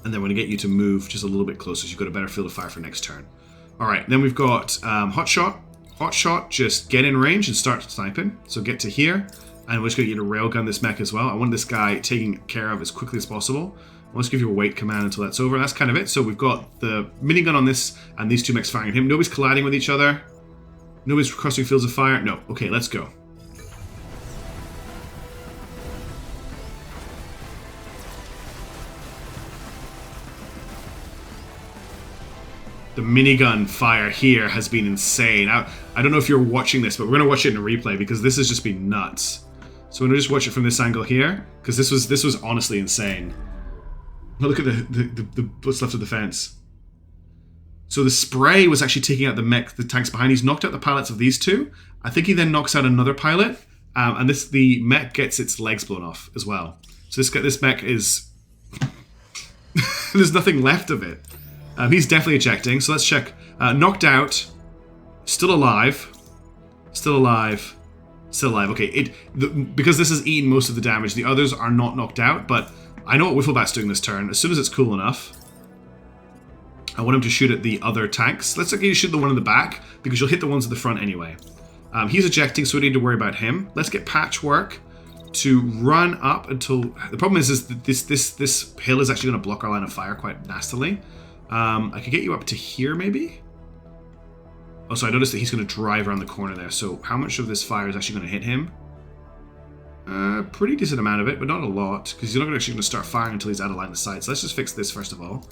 And then we're going to get you to move just a little bit closer so you've got a better field of fire for next turn. Alright, then we've got Hot Shot. Hot Shot, just get in range and start sniping. So get to here, and we're just going to get you to railgun this mech as well. I want this guy taken care of as quickly as possible. Let's give you a wait command until that's over. That's kind of it. So we've got the minigun on this, and these 2 mechs firing at him. Nobody's colliding with each other. Nobody's crossing fields of fire? No. Okay, let's go. The minigun fire here has been insane. I don't know if you're watching this, but we're going to watch it in a replay because this has just been nuts. So we're going to just watch it from this angle here because this was honestly insane. Look at the what's left of the fence. So the spray was actually taking out the tanks behind. He's knocked out the pilots of these two. I think he then knocks out another pilot, and the mech gets its legs blown off as well. So this mech is there's nothing left of it. He's definitely ejecting. So let's check. Knocked out, still alive, still alive, still alive. Okay, because this has eaten most of the damage. The others are not knocked out, but I know what Wifflebat's doing this turn. As soon as it's cool enough, I want him to shoot at the other tanks. Let's actually shoot the one in the back, because you'll hit the ones at the front anyway. He's ejecting, so we don't need to worry about him. Let's get Patchwork to run up until... The problem is that this hill is actually going to block our line of fire quite nastily. I could get you up to here, maybe? Also, I noticed that he's going to drive around the corner there, so how much of this fire is actually going to hit him? Pretty decent amount of it, but not a lot, because he's not actually going to start firing until he's out of line of sight. So let's just fix this first of all.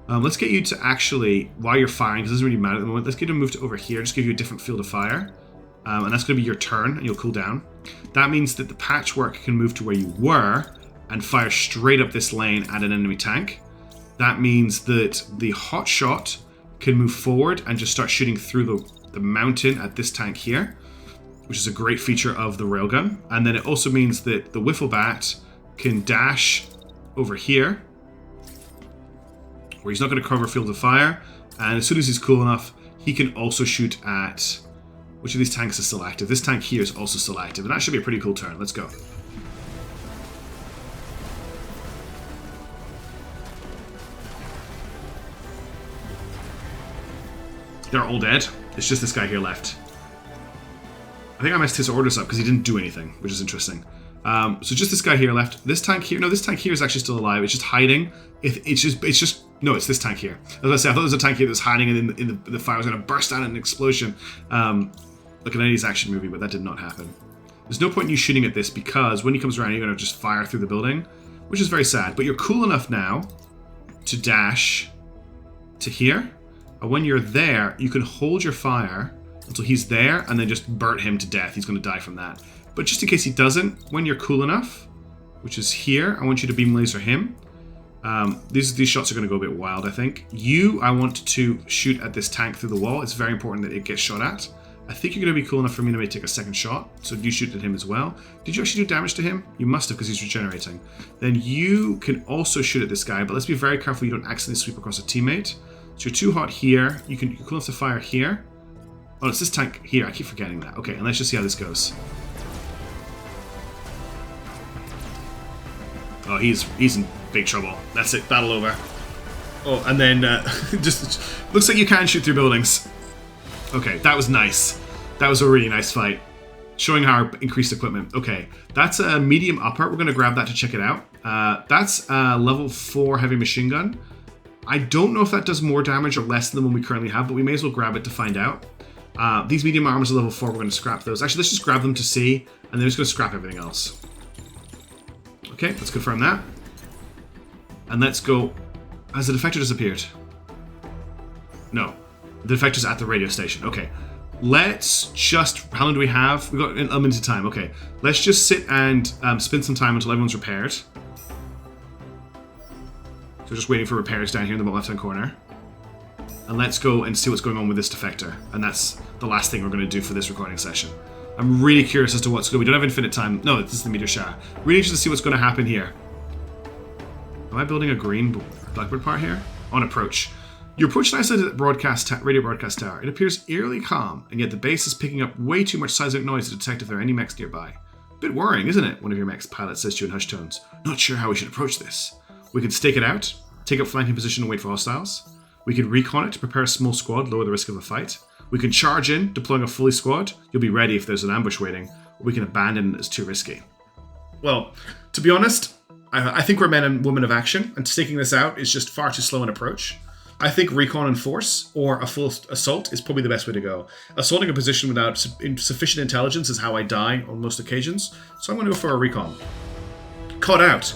Let's get you to actually, while you're firing, because it doesn't really matter at the moment, let's get you to move to over here, just give you a different field of fire. And that's going to be your turn, and you'll cool down. That means that the Patchwork can move to where you were and fire straight up this lane at an enemy tank. That means that the Hotshot can move forward and just start shooting through the mountain at this tank here, which is a great feature of the railgun. And then it also means that the Wifflebat can dash over here, where he's not going to cover field of fire. And as soon as he's cool enough, he can also shoot at... Which of these tanks is still active? This tank here is also still active, and that should be a pretty cool turn. Let's go. They're all dead. It's just this guy here left. I think I messed his orders up because he didn't do anything, which is interesting. So just this guy here left. This tank here, no, this tank here is actually still alive. It's just hiding. No, it's this tank here. As I say, I thought there was a tank here that was hiding, and then the fire was going to burst out in an explosion. Like an 80s action movie, but that did not happen. There's no point in you shooting at this because when he comes around, you're going to just fire through the building, which is very sad. But you're cool enough now to dash to here. And when you're there, you can hold your fire until he's there and then just burn him to death. He's going to die from that. But just in case he doesn't, when you're cool enough, which is here, I want you to beam laser him. These shots are going to go a bit wild, I think. I want to shoot at this tank through the wall. It's very important that it gets shot at. I think you're going to be cool enough for me to maybe take a second shot. So you shoot at him as well. Did you actually do damage to him? You must have, because he's regenerating. Then you can also shoot at this guy, but let's be very careful you don't accidentally sweep across a teammate. So you're too hot here. You're cool enough to fire here. Oh, it's this tank here. I keep forgetting that. Okay, and let's just see how this goes. Oh, he's in big trouble. That's it. Battle over. Oh, and then just looks like you can shoot through buildings. Okay, that was nice. That was a really nice fight. Showing our increased equipment. Okay, that's a medium upper. We're going to grab that to check it out. That's a level 4 heavy machine gun. I don't know if that does more damage or less than the one we currently have, but we may as well grab it to find out. These medium armors are level 4. We're going to scrap those. Actually, let's just grab them to see, and then we're just going to scrap everything else. Okay, let's confirm that. And let's go... Has the defector disappeared? No. The defector's at the radio station. Okay. Let's just... How long do we have? We've got a limited time. Okay. Let's just sit and spend some time until everyone's repaired. So we're just waiting for repairs down here in the bottom left-hand corner. And let's go and see what's going on with this defector. And that's the last thing we're going to do for this recording session. I'm really curious as to what's going on. We don't have infinite time. No, this is the meteor shower. Really interested to see what's going to happen here. Am I building a green Blackbird part here? On approach. You approach an isolated radio broadcast tower. It appears eerily calm, and yet the base is picking up way too much seismic noise to detect if there are any mechs nearby. Bit worrying, isn't it? One of your mech's pilots says to you in hushed tones. Not sure how we should approach this. We could stake it out, take up flanking position and wait for hostiles. We could recon it to prepare a small squad, lower the risk of a fight. We can charge in, deploying a fully squad. You'll be ready if there's an ambush waiting. Or we can abandon it as too risky. Well, to be honest, I think we're men and women of action, and staking this out is just far too slow an approach. I think recon and force, or a full assault, is probably the best way to go. Assaulting a position without sufficient intelligence is how I die on most occasions, so I'm going to go for a recon. Caught out.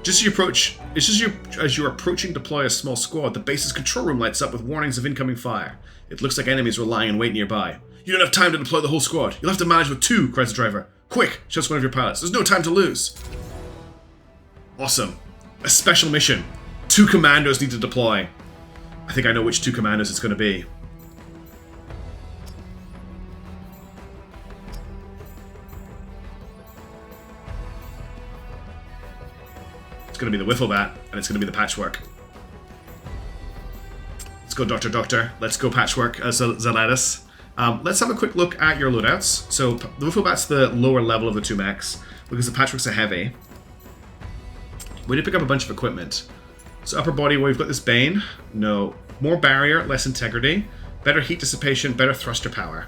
Just as you're approaching deploy a small squad, the base's control room lights up with warnings of incoming fire. It looks like enemies are lying in wait nearby. You don't have time to deploy the whole squad. You'll have to manage with 2, cries the driver. Quick, shouts one of your pilots. There's no time to lose. Awesome. A special mission. 2 commandos need to deploy. I think I know which 2 commandos it's going to be. It's going to be the Wiffle Bat, and it's going to be the Patchwork. Let's go, Doctor. Let's go, Patchwork, Zalatis. Let's have a quick look at your loadouts. So, the Wiffle Bat's the lower level of the 2 mechs, because the Patchwork's a heavy. We did pick up a bunch of equipment. So upper body, we've got this Bane. No. More barrier, less integrity. Better heat dissipation, better thruster power.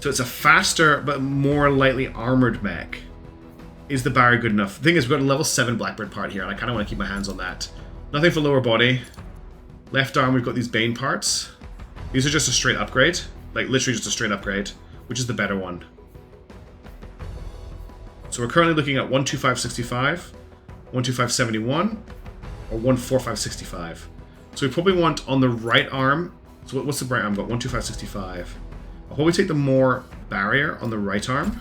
So it's a faster, but more lightly armored mech. Is the barrier good enough? The thing is, we've got a level 7 Blackbird part here, and I kind of want to keep my hands on that. Nothing for lower body. Left arm, we've got these Bane parts. These are just a straight upgrade. Like, literally just a straight upgrade. Which is the better one. So we're currently looking at 12565, 12571, or 14565. So we probably want on the right arm. So what's the right arm got? 12565. I'll probably take the more barrier on the right arm,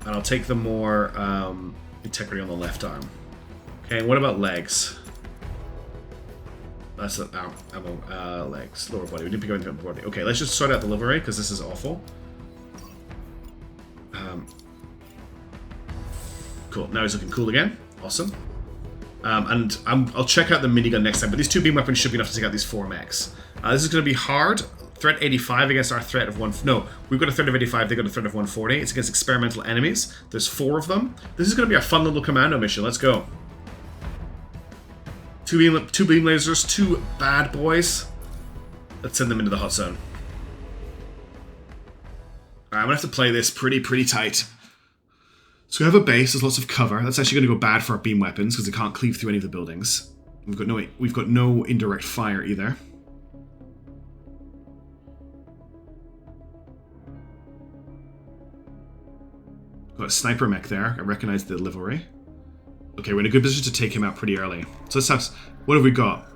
and I'll take the more integrity on the left arm. Okay, and what about legs? That's the ammo, legs, lower body. We didn't pick up anything on the body. Okay, let's just sort out the livery because this is awful. Cool. Now he's looking cool again. Awesome. And I'll check out the minigun next time, but these 2 beam weapons should be enough to take out these 4 mechs. This is going to be hard. Threat 85 against our threat of 1... No, we've got a threat of 85, they've got a threat of 140. It's against experimental enemies. There's 4 of them. This is going to be a fun little commando mission. Let's go. 2 beam lasers, 2 bad boys. Let's send them into the hot zone. Alright, I'm going to have to play this pretty tight. So we have a base, there's lots of cover. That's actually going to go bad for our beam weapons because they can't cleave through any of the buildings. We've got no indirect fire either. Got a sniper mech there. I recognize the livery. Okay, we're in a good position to take him out pretty early. So let's have... What have we got?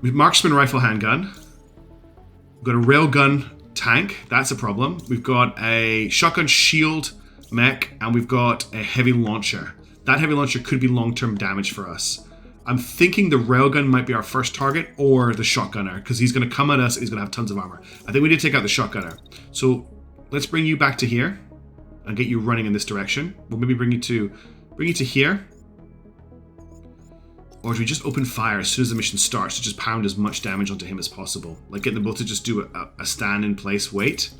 We've marksman rifle handgun. We've got a railgun tank. That's a problem. We've got a shotgun shield mech, and we've got a heavy launcher. That heavy launcher could be long-term damage for us. I'm thinking the railgun might be our first target, or the shotgunner, because he's going to come at us and he's going to have tons of armor. I think we need to take out the shotgunner. So let's bring you back to here and get you running in this direction. We'll maybe bring you to here. Or do we just open fire as soon as the mission starts to just pound as much damage onto him as possible? Like get them both to just do a stand in place wait.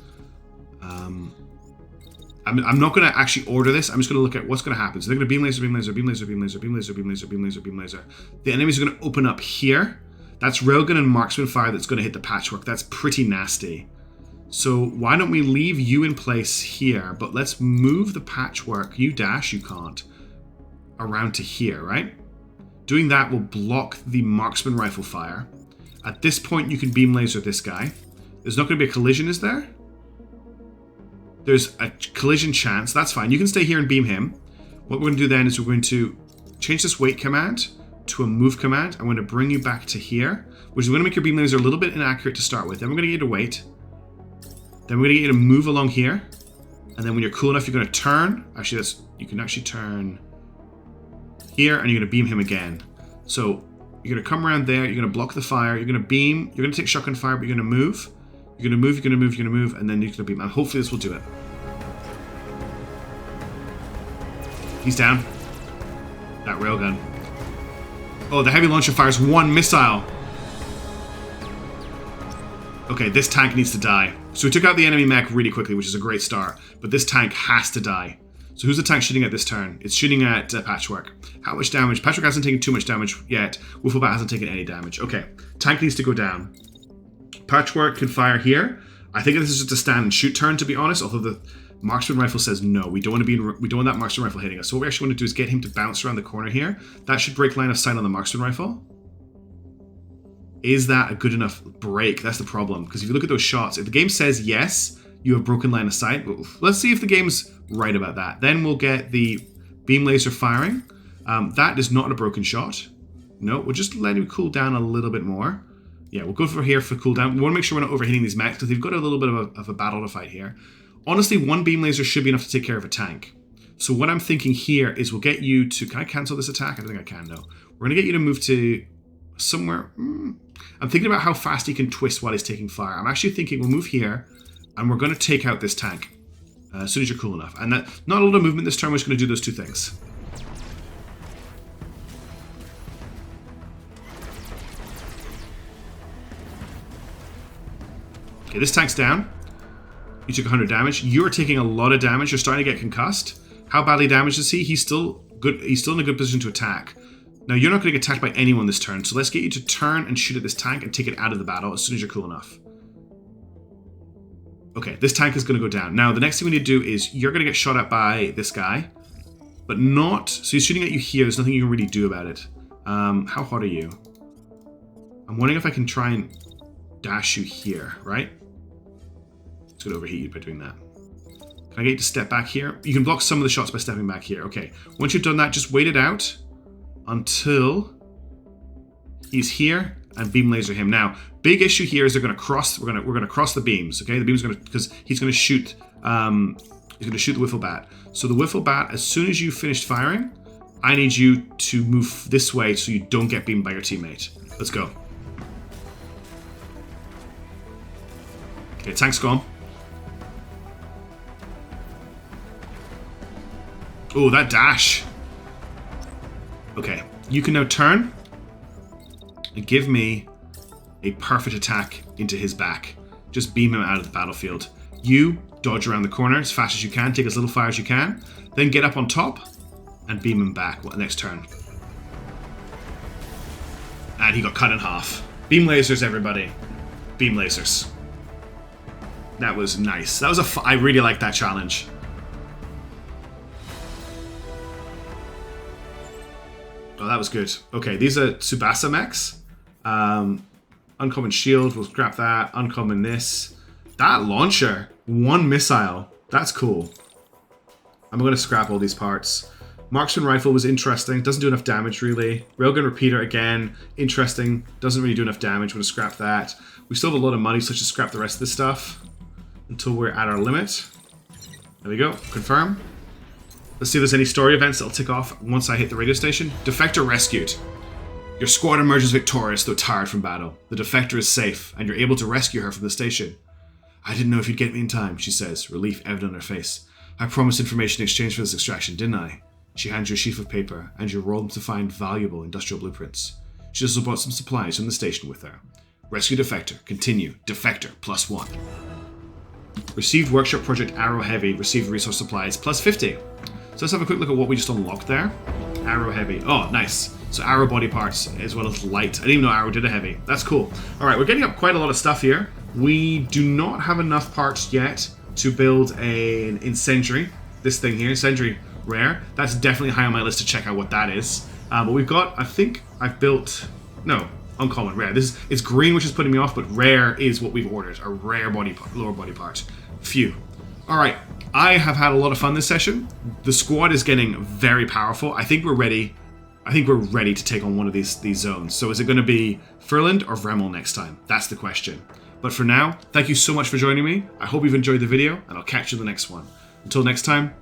I'm not going to actually order this. I'm just going to look at what's going to happen. So they're going to beam laser, beam laser, beam laser, beam laser, beam laser, beam laser, beam laser, beam laser. The enemies are going to open up here. That's railgun and marksman fire that's going to hit the patchwork. That's pretty nasty. So why don't we leave you in place here, but let's move the patchwork. You dash, you can't. Around to here, right? Doing that will block the marksman rifle fire. At this point, you can beam laser this guy. There's not going to be a collision, is there? There's a collision chance. That's fine. You can stay here and beam him. What we're going to do then is we're going to change this wait command to a move command. I'm going to bring you back to here, which is going to make your beam laser a little bit inaccurate to start with. Then we're going to get you to wait. Then we're going to get you to move along here. And then when you're cool enough, you're going to turn. Actually, you can actually turn here, and you're going to beam him again. So you're going to come around there. You're going to block the fire. You're going to beam. You're going to take shotgun fire, but you're going to move. You're going to move, you're going to move, you're going to move, and then you're going to beam. And hopefully this will do it. He's down. That railgun. Oh, the heavy launcher fires 1 missile. Okay, this tank needs to die. So we took out the enemy mech really quickly, which is a great start. But this tank has to die. So who's the tank shooting at this turn? It's shooting at Patchwork. How much damage? Patchwork hasn't taken too much damage yet. Wifflebat hasn't taken any damage. Okay, tank needs to go down. Patchwork can fire here. I think this is just a stand and shoot turn, to be honest. Although the marksman rifle says no, we don't want that marksman rifle hitting us. So what we actually want to do is get him to bounce around the corner here. That should break line of sight on the marksman rifle. Is that a good enough break? That's the problem. Because if you look at those shots, if the game says yes, you have broken line of sight. Let's see if the game's right about that. Then we'll get the beam laser firing. That is not a broken shot. No, we'll just let him cool down a little bit more. Yeah, we'll go for here for cooldown. We want to make sure we're not overheating these mechs because they've got a little bit of a battle to fight here. Honestly, one beam laser should be enough to take care of a tank. So what I'm thinking here is we'll get you to... Can I cancel this attack? I don't think I can, no. We're going to get you to move to somewhere... I'm thinking about how fast he can twist while he's taking fire. I'm actually thinking we'll move here and we're going to take out this tank as soon as you're cool enough. And that, not a lot of movement this turn. We're just going to do those two things. Okay, this tank's down. You took 100 damage. You're taking a lot of damage. You're starting to get concussed. How badly damaged is he? He's still good. He's still in a good position to attack. Now, you're not going to get attacked by anyone this turn, so let's get you to turn and shoot at this tank and take it out of the battle as soon as you're cool enough. Okay, this tank is going to go down. Now, the next thing we need to do is you're going to get shot at by this guy, but not... So he's shooting at you here. There's nothing you can really do about it. How hot are you? I'm wondering if I can try and dash you here, right? It's going to overheat you by doing that. Can I get you to step back here? You can block some of the shots by stepping back here. Okay, once you've done that, just wait it out until he's here and beam laser him. Now, big issue here is they're going to cross. We're going to cross the beams. Okay, the beams are going to, because he's going to shoot. He's going to shoot the wiffle bat. So the wiffle bat, as soon as you finished firing, I need you to move this way so you don't get beamed by your teammate. Let's go. Okay, tank's gone. Oh, that dash. Okay, you can now turn and give me a perfect attack into his back. Just beam him out of the battlefield. You dodge around the corner as fast as you can, take as little fire as you can, then get up on top and beam him back next turn. And he got cut in half. Beam lasers, everybody. Beam lasers. That was nice. That was I really like that challenge. Oh, that was good. Okay, these are Tsubasa mechs. Uncommon shield, we'll scrap that. Uncommon this. That launcher, one missile. That's cool. I'm going to scrap all these parts. Marksman rifle was interesting. Doesn't do enough damage, really. Railgun repeater, again, interesting. Doesn't really do enough damage. We're going to scrap that. We still have a lot of money, so let's just scrap the rest of this stuff until we're at our limit. There we go. Confirm. Let's see if there's any story events that'll tick off once I hit the radio station. Defector rescued. Your squad emerges victorious, though tired from battle. The defector is safe, and you're able to rescue her from the station. I didn't know if you'd get me in time, she says, relief evident on her face. I promised information in exchange for this extraction, didn't I? She hands you a sheaf of paper, and you're rolled to find valuable industrial blueprints. She also brought some supplies from the station with her. Rescue defector. Continue. Defector. +1. Received workshop project Arrow Heavy. Received resource supplies. +50. So let's have a quick look at what we just unlocked there. Arrow Heavy. Oh, nice. So arrow body parts as well as light. I didn't even know arrow did a heavy. That's cool. All right, we're getting up quite a lot of stuff here. We do not have enough parts yet to build an incendiary. This thing here, incendiary rare. That's definitely high on my list to check out what that is. But we've got, I think I've built, no, uncommon, rare. It's green, which is putting me off, but rare is what we've ordered. A rare body part, lower body part. Phew. All right, I have had a lot of fun this session. The squad is getting very powerful. I think we're ready. I think we're ready to take on one of these zones. So is it going to be Furland or Vremel next time? That's the question. But for now, thank you so much for joining me. I hope you've enjoyed the video, and I'll catch you in the next one. Until next time,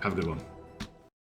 have a good one.